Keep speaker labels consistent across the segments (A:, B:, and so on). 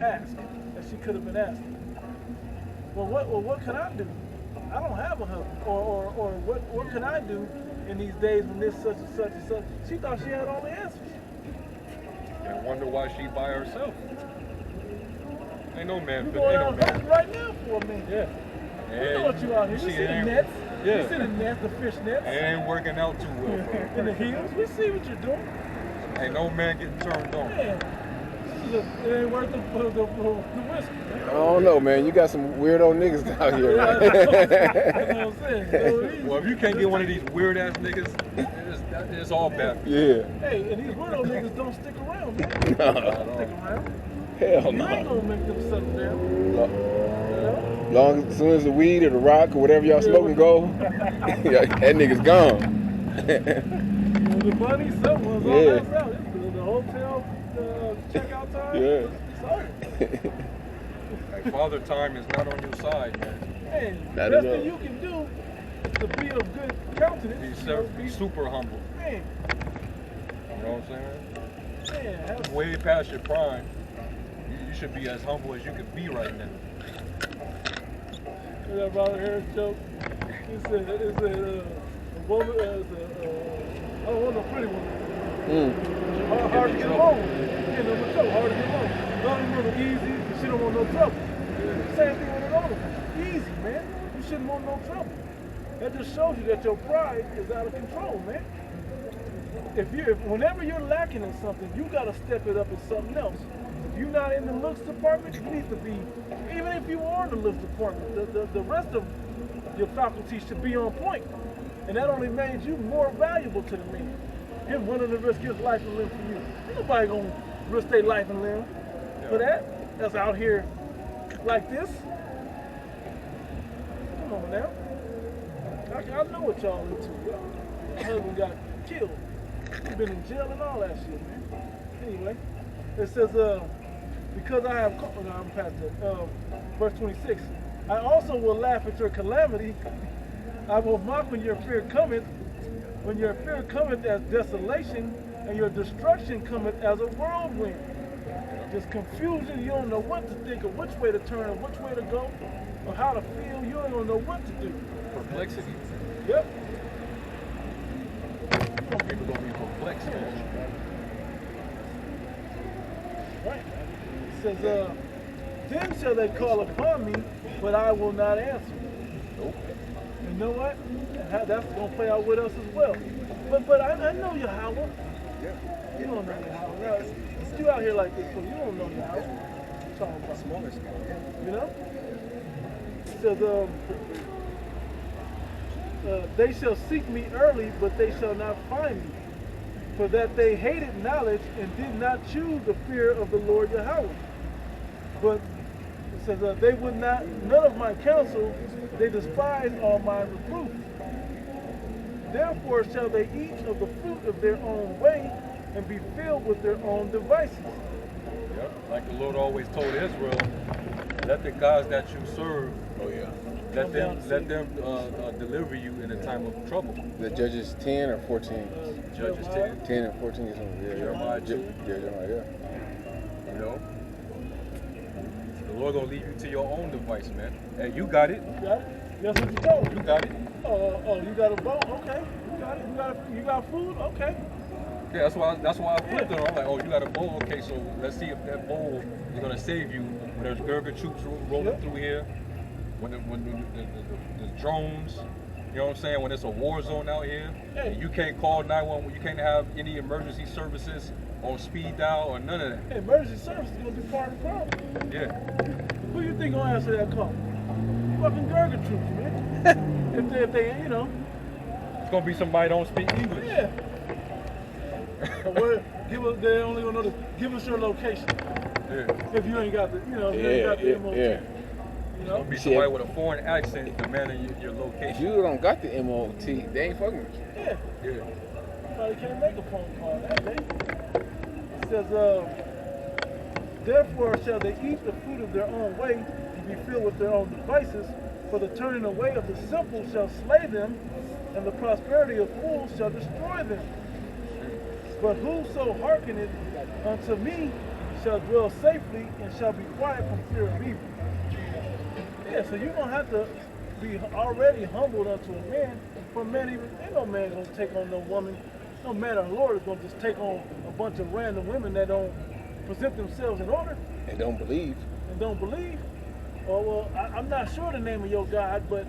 A: ask that she could have been asking. Well, what can I do? I don't have a husband. Or what can I do in these days when this such and such and such? She thought she had all the answers.
B: And wonder why she by herself. Ain't no man
A: You
B: for
A: going
B: ain't no
A: out
B: man.
A: hunting right now for a man.
B: Yeah.
A: You know what you out here.
B: See,
A: You see
B: it
A: the
B: ain't-
A: nets.
B: Yeah.
A: You see the nets, the fish nets.
B: It ain't working out too well for her.
A: In the hills. We see what you're doing.
B: Ain't no man getting turned on.
A: Man, it ain't worth the whiskey.
C: I don't know, man. You got some weirdo niggas out here.
A: Yeah, that's what I'm saying. So
B: Well, if you can't get one of these weird ass niggas, it's all bad.
C: Yeah.
A: Hey, and these weirdo niggas don't stick around, man. They
C: No.
A: don't stick around.
C: Hell
A: You ain't
C: no.
A: gonna make them settle down. You know?
C: Long as soon as the weed or the rock or whatever y'all smoking go, yeah, that nigga's gone.
A: The money, someone's all
C: Yeah.
A: that's out. The hotel checkout time.
C: Yeah.
A: It's over.
B: Like, father time is not on your side, man.
A: Man, the
C: Not
A: best
C: at all.
A: thing you can do is to be of good countenance.
B: Be super humble.
A: Man,
B: You know what I'm saying?
A: man, have
B: Way past your prime. You should be as humble as you can be right now.
A: that Robert Harris joke. He said, a woman, I don't want no pretty woman. Hard to get along with. You know, what's up? Hard to get along with. Not even want easy, but she don't want no trouble. Same thing with another one. Easy, man. You shouldn't want no trouble. That just shows you that your pride is out of control, man. Whenever you're lacking in something, you gotta step it up in something else. If you're not in the looks department, you need to be. Even if you are in the looks department, the rest of your faculty should be on point, and that only made you more valuable to the man. Him willing to risk his life and limb for you. Ain't nobody gonna risk their life and limb for that. That's out here like this. Come on now. I know what y'all into. My husband got killed. He's been in jail and all that shit, man. Anyway, it says, because I have, I'm past that, verse 26. I also will laugh at your calamity. I will mock when your fear cometh. When your fear cometh as desolation, and your destruction cometh as a whirlwind. Just confusion, you don't know what to think, or which way to turn, or which way to go, or how to feel, you don't even know what to do.
B: Perplexity.
A: Yep.
B: Some people gonna be perplexed, man.
A: Right. It says, then shall they call upon me, but I will not answer.
B: Nope.
A: You know what? That's going to play out with us as well. But I know Yahweh.
B: Yeah.
A: You don't know Yahweh. Right? You out here like this, so you don't know Yahweh. I'm talking about
B: Smallest.
A: you know? It says, they shall seek me early, but they shall not find me. For that they hated knowledge and did not choose the fear of the Lord Yahweh. But it says, they would not, none of my counsel, they despised all my reproof. Therefore shall they eat of the fruit of their own way and be filled with their own devices.
B: Yep. Like the Lord always told Israel, let the gods that you serve, let them deliver you in a time of trouble.
C: The Judges 10 or 14?
B: Judges 10.
C: 10 and 14 is something. Yeah,
B: Jeremiah
C: yeah.
B: 2.
C: Yeah, Jeremiah, yeah.
B: You know? The Lord gonna leave you to your own device, man. Hey, you got it.
A: You got it? That's what you told me.
B: You got it.
A: Oh, you got a boat? Okay. You got it. You got food? Okay.
B: Yeah, that's why I flipped it. I'm like, oh, you got a bowl? Okay, so let's see if that bowl is gonna save you when there's Burger troops rolling through here, when the drones, you know what I'm saying? When it's a war zone out here, and you can't call 911, you can't have any emergency services on speed dial or none of that.
A: Hey, emergency service is gonna be part of the problem.
B: Yeah.
A: Who you think gonna answer that call? Fucking Gurga troops, man. if they, you know.
B: It's gonna be somebody don't speak English.
A: Yeah. They only gonna know to give us your location.
B: Yeah.
A: If you ain't got the, you know, if you ain't got the MOT.
C: Yeah.
A: You
B: It's
A: know?
B: gonna be somebody with a foreign accent demanding your
C: If
B: location.
C: you don't got the MOT, they ain't fucking with you.
A: Yeah.
B: Yeah.
A: You probably can't make a phone call that day. It says, therefore shall they eat the fruit of their own way and be filled with their own devices, for the turning away of the simple shall slay them, and the prosperity of fools shall destroy them. But whoso hearkeneth unto me shall dwell safely and shall be quiet from fear of evil. Yeah, so you're gonna have to be already humbled unto a man. For man, even ain't no man gonna take on no woman. No man or Lord is gonna just take on a bunch of random women that don't present themselves in order
C: And don't believe.
A: and don't believe. Or well, I'm not sure the name of your God, but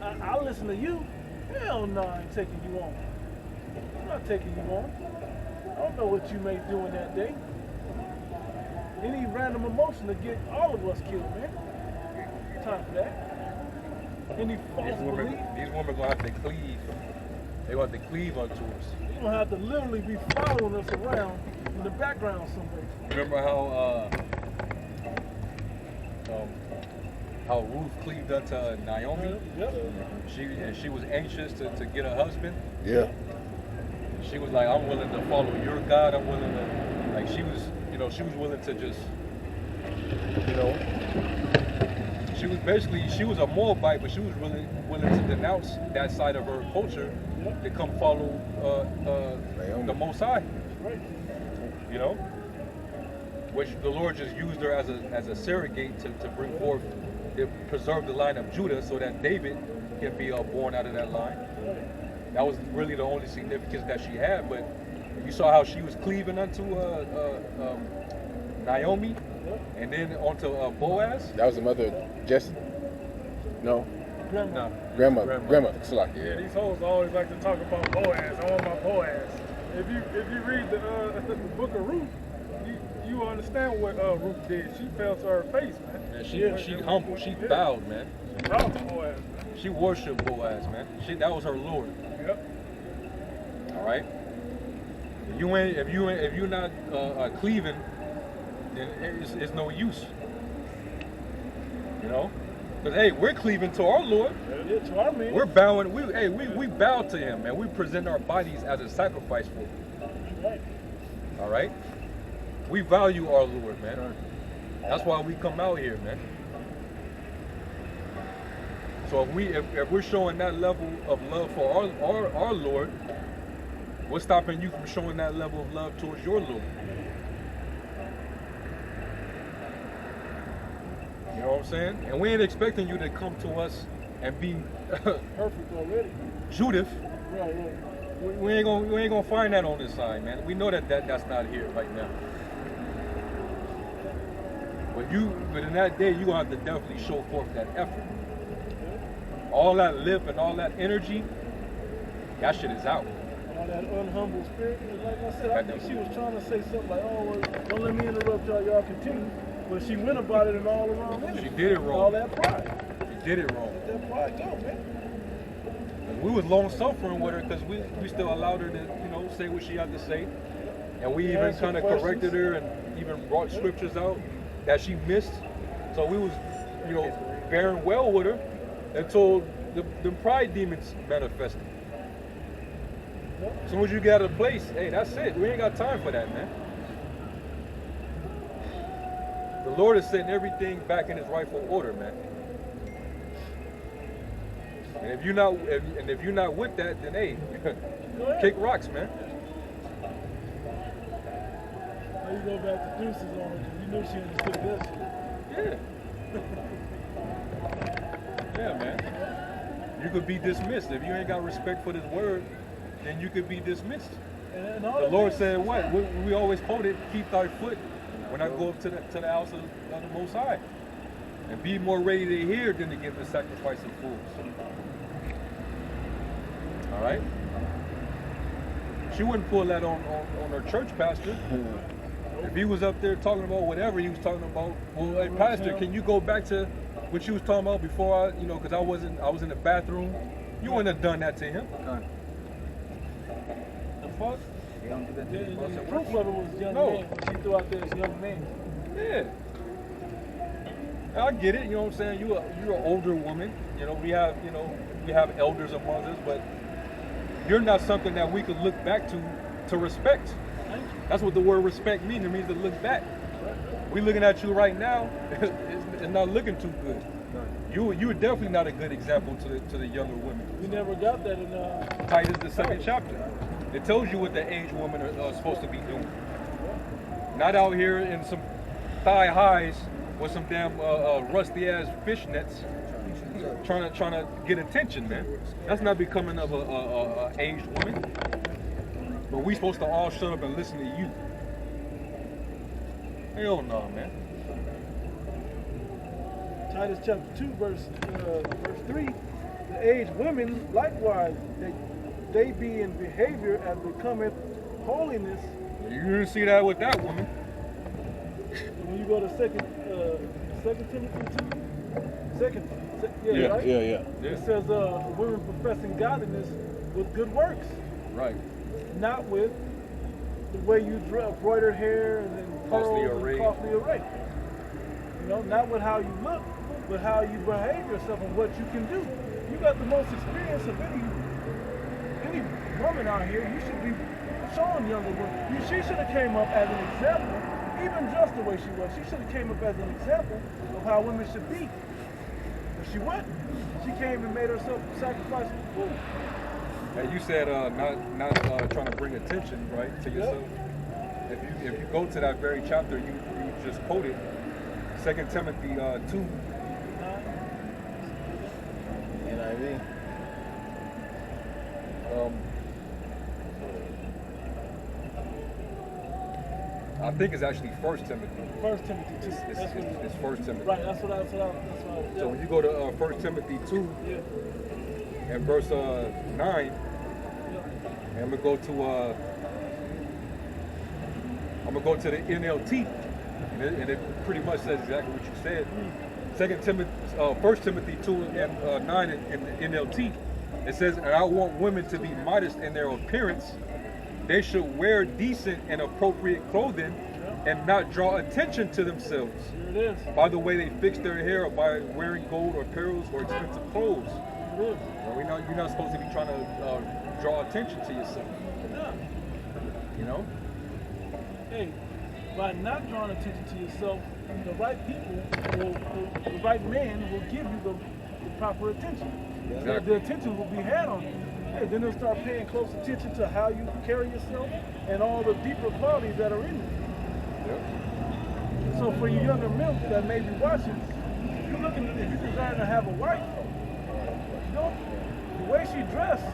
A: I'll listen to you. Hell no, I ain't taking you on. I'm not taking you on. I don't know what you may do in that day. Any random emotion to get all of us killed, man. Time for that. Any false belief.
B: These women gonna have to cleave. They gonna have to cleave unto us.
A: You're gonna have to literally be following us around in the background somewhere.
B: Remember how Ruth cleaved unto Naomi?
A: Yep.
B: She was anxious to get a husband.
C: Yeah.
B: She was like, I'm willing to follow your God. I'm willing to, like, she was willing to just, she was a Moabite, but she was really willing to denounce that side of her culture to come follow the Most High.
A: Right.
B: Which the Lord just used her as a surrogate to bring forth, to preserve the line of Judah so that David can be born out of that line. That was really the only significance that she had. But you saw how she was cleaving unto Naomi, and then onto Boaz.
C: That was the mother of Jesse. No.
B: No.
C: Grandmother. Slack.
D: Yeah,
C: Yeah.
D: these hoes always like to talk about Boaz. I want my Boaz. If you read the book of Ruth, you understand what Ruth did. She fell to her face, man.
B: And she humbled. She bowed, man.
D: She bowed to Boaz.
B: She worshipped Boaz, man. That was her Lord.
D: Yep.
B: All right. If you're not cleaving, then it's no use. Because hey, we're cleaving to our Lord.
A: Yeah, to our man.
B: We're bowing. We bow to Him, and we present our bodies as a sacrifice for Him.
A: Right.
B: All right. We value our Lord, man. That's why we come out here, man. So if we're showing that level of love for our Lord, what's stopping you from showing that level of love towards your Lord? You know what I'm saying? And we ain't expecting you to come to us and be
A: Perfect already.
B: Judith.
A: Right.
B: We ain't gonna find that on this side, man. We know that's not here right now. But in that day, you're gonna have to definitely show forth that effort. All that lip and all that energy, that shit is out.
A: All that unhumble spirit. And like I said, I think she was trying to say something like, oh, well, don't let me interrupt y'all. Y'all continue. But she went about it in all the wrong ways.
B: She did it wrong.
A: All that pride.
B: She did it wrong.
A: Let that pride go, man.
B: And we was long suffering with her because we still allowed her to, say what she had to say. And we even kind of corrected her and even brought scriptures out that she missed. So we was, bearing well with her until the pride demons manifested. As soon as you get out of place, hey, that's it. We ain't got time for that, man. The Lord is setting everything back in its rightful order, man. And if you're not with that, then hey, kick rocks, man.
A: Now you go back to deuces on her because you knew she understood that shit.
B: Yeah, man. You could be dismissed if you ain't got respect for this word. Then you could be dismissed.
A: And
B: the Lord said, "What? We always quoted, keep thy foot when I go up to the house of the Most High, and be more ready to hear than to give the sacrifice of fools." All right. She wouldn't pull that on her church pastor. If he was up there talking about whatever he was talking about, well, hey, pastor, can you go back to what you was talking about before because I was in the bathroom. You wouldn't have done that to him. The fuck?
A: The proof of it was young man when she threw out there as young man.
B: Yeah. I get it, you know what I'm saying? You're an older woman. We have elders among us, but you're not something that we could look back to respect. That's what the word respect means. It means to look back. We looking at you right now, it's not looking too good. You're definitely not a good example to the younger women.
A: We never got that in
B: Titus, the 2nd chapter. It tells you what the aged women are supposed to be doing. Not out here in some thigh highs with some damn rusty ass fishnets, trying to get attention, man. That's not becoming of a aged woman. But we supposed to all shut up and listen to you. Hell no, man.
A: Titus chapter 2, verse 3, the aged women likewise, they be in behavior as becometh holiness.
B: You didn't see that with that woman.
A: When you go to second Timothy 2, right?
C: Yeah.
A: It says women professing godliness with good works.
B: Right.
A: Not with the way you embroidered hair and then
B: Costly
A: pearls
B: array.
A: and costly array. You know, not with how you look, but how you behave yourself and what you can do. You got the most experience of any woman out here. You should be showing younger women. She should have came up as an example, even just the way she was. She should have came up as an example of how women should be. But she wasn't. She came and made herself sacrifice for food.
B: And you said not trying to bring attention, right, to yourself. Yep. If you go to that very chapter you just quoted, 2 Timothy 2.
C: NIV.
B: I think it's actually 1 Timothy.
A: 1 Timothy 2.
B: It's 1 Timothy.
A: Right, that's what I was.
B: So when you go to 1 Timothy 2 and verse 9, and I'm gonna go to the NLT, and it pretty much says exactly what you said. 1 Timothy 2 and 9 in the NLT, it says, and I want women to be modest in their appearance. They should wear decent and appropriate clothing and not draw attention to themselves by the way they fix their hair or by wearing gold or pearls or expensive clothes. Well, you're not supposed to be trying to draw attention to yourself. You know?
A: Hey, by not drawing attention to yourself, the right people, the right man will give you the proper attention.
B: Exactly.
A: The attention will be had on you. Hey, then they'll start paying close attention to how you carry yourself and all the deeper qualities that are in you.
B: Yep.
A: So for you younger men that may be watching, if you're desiring to have a wife, you know, the way she dressed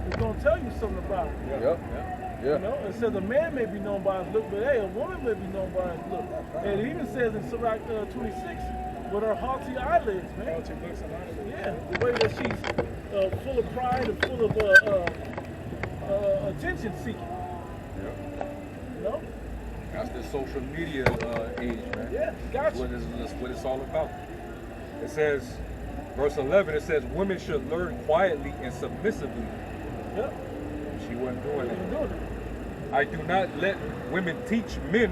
A: is going to tell you something about her.
B: Yep.
A: You know, it says a man may be known by his look, but hey, a woman may be known by his look. And it even says in Sirach 26, with her haughty eyelids, man. Yeah, the way that she's full of pride and full of attention seeking.
B: Yep.
A: You know?
B: That's the social media age, man.
A: Yeah, gotcha.
B: That's what it's all about. It says, verse 11, it says, women should learn quietly and submissively.
A: Yep.
B: She wasn't doing it.
A: Doing it.
B: I do not let women teach men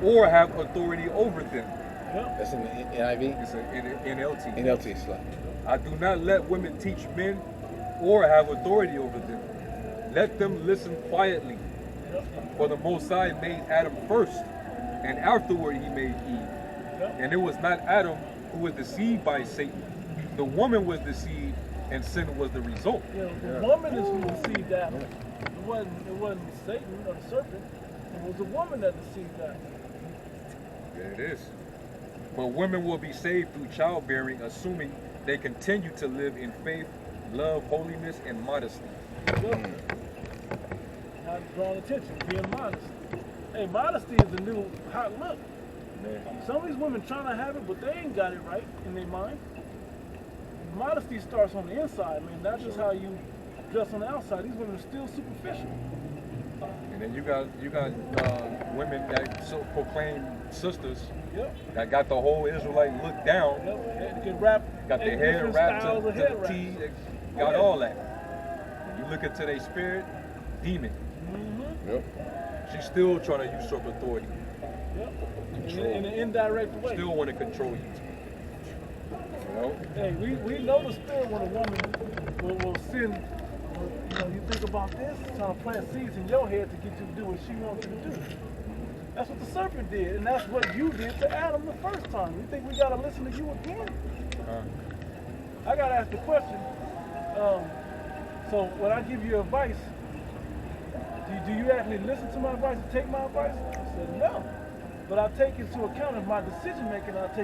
B: or have authority over them.
A: Yep.
C: That's in the NIV?
B: It's an NLT.
C: NLT slide.
B: I do not let women teach men or have authority over them. Let them listen quietly. For the Most High made Adam first, and afterward he made Eve. And it was not Adam who was deceived by Satan. The woman was deceived, and sin was the result.
A: Yeah, the woman is who deceived Adam. It wasn't Satan or the serpent. It was the woman that deceived Adam.
B: There it is. But women will be saved through childbearing, assuming they continue to live in faith, love, holiness, and modesty.
A: Not drawing attention, being modest. Hey, modesty is the new hot look.
B: Man.
A: Some of these women trying to have it, but they ain't got it right in their mind. Modesty starts on the inside, man. Not just how you dress on the outside. These women are still superficial.
B: And then you got women that so proclaim sisters.
A: Yep.
B: That got the whole Israelite look down.
A: Yep. They can rap.
B: Got their hair wrapped to the T. Got all that. You look into their spirit, demon.
A: Mm-hmm.
C: Yep.
B: She's still trying to usurp authority.
A: Yep.
B: Control.
A: In an indirect way.
B: Still want to control you. You know?
A: Hey, we know the spirit when a woman will send. You know, you think about this, trying to plant seeds in your head to get you to do what she wants you to do. That's what the serpent did, and that's what you did to Adam the first time. You think we gotta listen to you again? I gotta ask the question. So when I give you advice, do you actually listen to my advice and take my advice? I said no. But I take into account of my decision making. I take